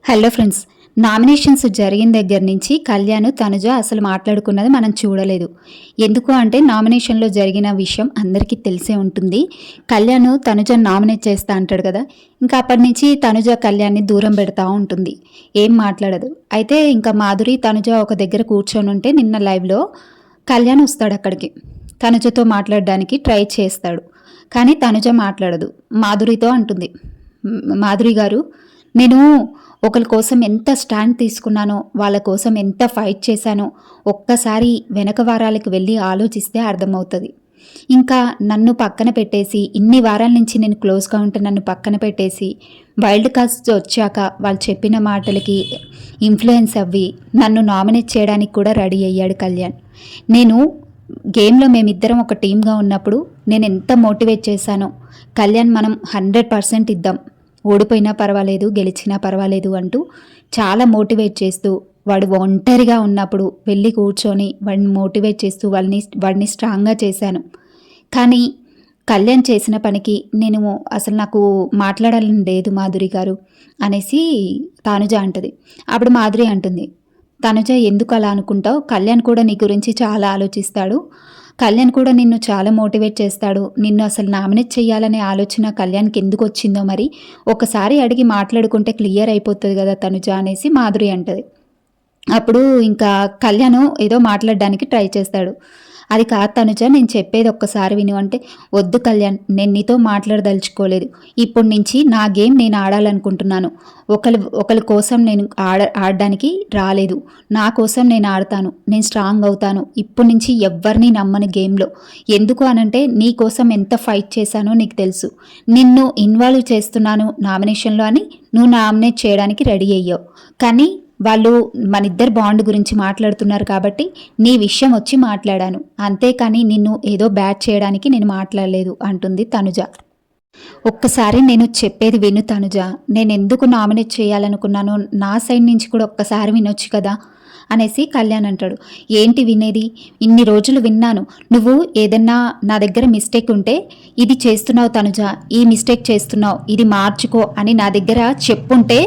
Hello friends, nominations జరిగిన దగ్గర నుంచి కళ్యాణ్ తనుజ అసలు మాట్లాడుకున్నది మనం చూడలేదు. ఎందుకు అంటే నామినేషన్లో జరిగిన విషయం అందరికీ తెలిసే ఉంటుంది. కళ్యాణ్ తనుజ నామినేట్ చేస్తా అంటాడు కదా, ఇంకా అప్పటి నుంచి తనుజ కళ్యాణ్ని దూరం పెడతా ఉంటుంది, ఏం మాట్లాడదు. అయితే ఇంకా మాధురి తనుజ ఒక దగ్గర కూర్చొని ఉంటే నిన్న లైవ్లో కళ్యాణ్ వస్తాడు అక్కడికి. తనుజతో మాట్లాడడానికి ట్రై చేస్తాడు, కానీ తనుజ మాట్లాడదు. మాధురితో అంటుంది, మాధురి గారు, నేను ఒకరి కోసం ఎంత స్టాండ్ తీసుకున్నానో, వాళ్ళ కోసం ఎంత ఫైట్ చేశానో ఒక్కసారి వెనక వారాలకు వెళ్ళి ఆలోచిస్తే అర్థమవుతుంది. ఇంకా నన్ను పక్కన పెట్టేసి ఇన్ని వారాల నుంచి నేను క్లోజ్గా ఉంటే నన్ను పక్కన పెట్టేసి వైల్డ్ కార్డ్స్ వచ్చాక వాళ్ళు చెప్పిన మాటలకి ఇన్ఫ్లుయెన్స్ అవ్వి నన్ను నామినేట్ చేయడానికి కూడా రెడీ అయ్యాడు కళ్యాణ్. నేను గేమ్లో మేమిద్దరం ఒక టీమ్గా ఉన్నప్పుడు నేను ఎంత మోటివేట్ చేశానో, కళ్యాణ్ మనం 100% ఇద్దాం, ఓడిపోయినా పర్వాలేదు గెలిచినా పర్వాలేదు అంటూ చాలా మోటివేట్ చేస్తూ, వాడు ఒంటరిగా ఉన్నప్పుడు వెళ్ళి కూర్చొని వాడిని మోటివేట్ చేస్తూ వాడిని స్ట్రాంగ్గా చేశాను. కానీ కళ్యాణ్ చేసిన పనికి నేను అసలు నాకు మాట్లాడాలని లేదు మాధురి గారు అనేసి తనుజ అంటది. అప్పుడు మాధురి అంటుంది, తనుజ ఎందుకు అలా అనుకుంటావు, కళ్యాణ్ కూడా నీ గురించి చాలా ఆలోచిస్తాడు, కళ్యాణ్ కూడా నిన్ను చాలా మోటివేట్ చేస్తాడు, నిన్ను అసలు నామినేట్ చేయాలనే ఆలోచన కళ్యాణ్కి ఎందుకు వచ్చిందో మరి ఒకసారి అడిగి మాట్లాడుకుంటే క్లియర్ అయిపోతుంది కదా తనుజ అనేసి మాధురి అంటది. అప్పుడు ఇంకా కళ్యాణ్ ఏదో మాట్లాడడానికి ట్రై చేస్తాడు. అది కాదు తనుజ, నేను చెప్పేది ఒక్కసారి విను అంటే, వద్దు కళ్యాణ్, నేను నీతో మాట్లాడదలుచుకోలేదు, ఇప్పటి నుంచి నా గేమ్ నేను ఆడాలనుకుంటున్నాను, ఒకరి కోసం నేను ఆడడానికి రాలేదు, నా కోసం నేను ఆడతాను, నేను స్ట్రాంగ్ అవుతాను, ఇప్పటి నుంచి ఎవ్వరిని నమ్మను గేమ్లో. ఎందుకు అనంటే నీ కోసం ఎంత ఫైట్ చేశానో నీకు తెలుసు, నిన్ను ఇన్వాల్వ్ చేస్తున్నాను నామినేషన్లో అని నువ్వు నామినేట్ చేయడానికి రెడీ అయ్యావు, కానీ వాళ్ళు మన ఇద్దరు బాండ్ గురించి మాట్లాడుతున్నారు కాబట్టి నీ విషయం వచ్చి మాట్లాడాను, అంతేకాని నిన్ను ఏదో బ్యాట్ చేయడానికి నేను మాట్లాడలేదు అంటుంది తనుజ. ఒక్కసారి నేను చెప్పేది విను తనుజ, నేను ఎందుకు నామినేట్ చేయాలనుకున్నానో నా సైడ్ నుంచి కూడా ఒక్కసారి వినొచ్చు కదా అనేసి కళ్యాణ్ అంటాడు. ఏంటి వినేది, ఇన్ని రోజులు విన్నాను, నువ్వు ఏదన్నా నా దగ్గర మిస్టేక్ ఉంటే ఇది చేస్తున్నావు తనుజ, ఈ మిస్టేక్ చేస్తున్నావు, ఇది మార్చుకో అని నా దగ్గర చెప్పుంటే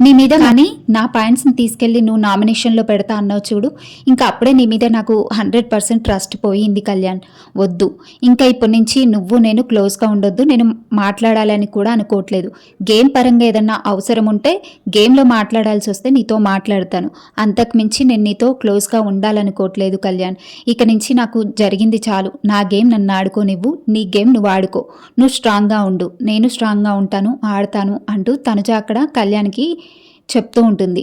నీ మీద, కానీ నా పాయింట్స్ని తీసుకెళ్ళి నువ్వు నామినేషన్లో పెడతా అన్నావు చూడు, ఇంకా అప్పుడే నీ మీద నాకు 100% ట్రస్ట్ పోయింది కళ్యాణ్. వద్దు, ఇంకా ఇప్పటి నుంచి నువ్వు నేను క్లోజ్గా ఉండొద్దు, నేను మాట్లాడాలని కూడా అనుకోవట్లేదు, గేమ్ పరంగా ఏదన్నా అవసరం ఉంటే గేమ్లో మాట్లాడాల్సి వస్తే నీతో మాట్లాడతాను, అంతకుమించి నేను నీతో క్లోజ్గా ఉండాలనుకోవట్లేదు కళ్యాణ్, ఇక నుంచి నాకు జరిగింది చాలు, నా గేమ్ నన్ను ఆడుకోనివ్వు, నీ గేమ్ నువ్వు ఆడుకో, నువ్వు స్ట్రాంగ్గా ఉండు, నేను స్ట్రాంగ్గా ఉంటాను, ఆడతాను అంటూ తనుజ అక్కడ కళ్యాణ్కి చెప్తూ ఉంటుంది.